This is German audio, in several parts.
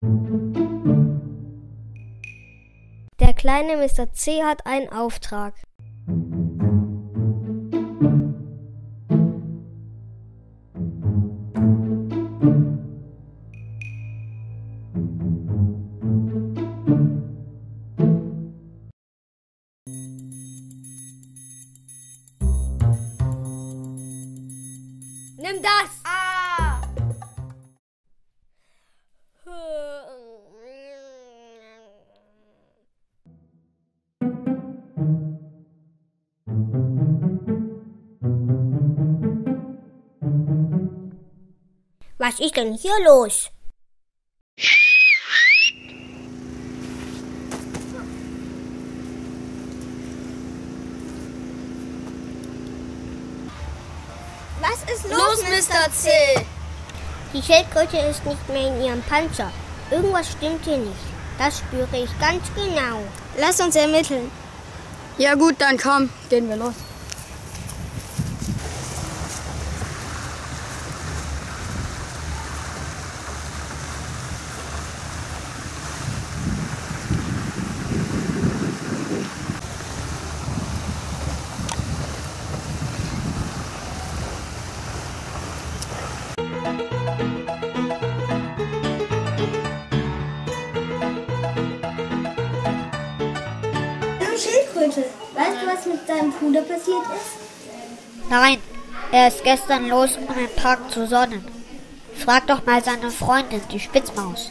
Der kleine Mr. C hat einen Auftrag. Nimm das! Ah! Was ist denn hier los? Was ist los, Mr. C? Die Schildkröte ist nicht mehr in ihrem Panzer. Irgendwas stimmt hier nicht. Das spüre ich ganz genau. Lass uns ermitteln. Ja gut, dann komm, gehen wir los. Schildkröte, weißt du, was mit deinem Bruder passiert ist? Nein, er ist gestern los, um im Park zu sonnen. Frag doch mal seine Freundin, die Spitzmaus.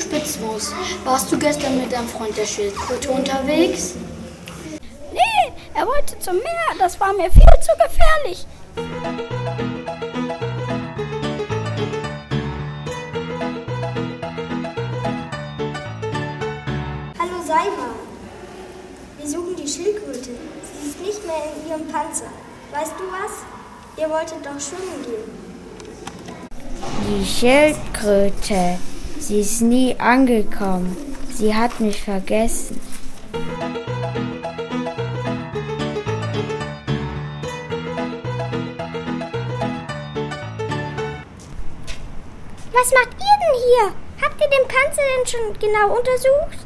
Spitzmaus, warst du gestern mit deinem Freund der Schildkröte unterwegs? Nee, er wollte zum Meer. Das war mir viel zu gefährlich. Hallo Seimer, wir suchen die Schildkröte. Sie ist nicht mehr in ihrem Panzer. Weißt du was? Ihr wolltet doch schwimmen gehen. Die Schildkröte, sie ist nie angekommen. Sie hat mich vergessen. Was macht ihr denn hier? Habt ihr den Panzer denn schon genau untersucht?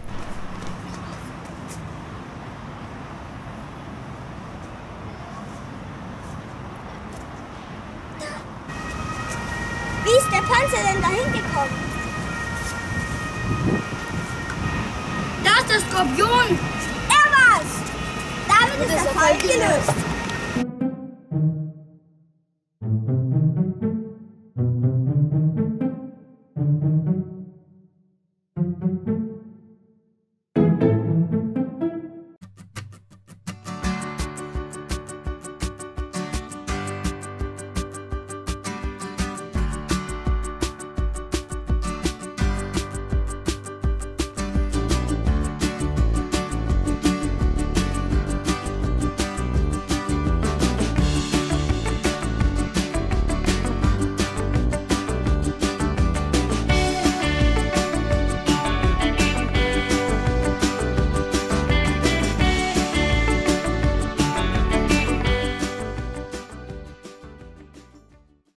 Wie ist der Panzer denn dahin gekommen? Da ist der Skorpion! Er war's! Damit ist der Fall gelöst.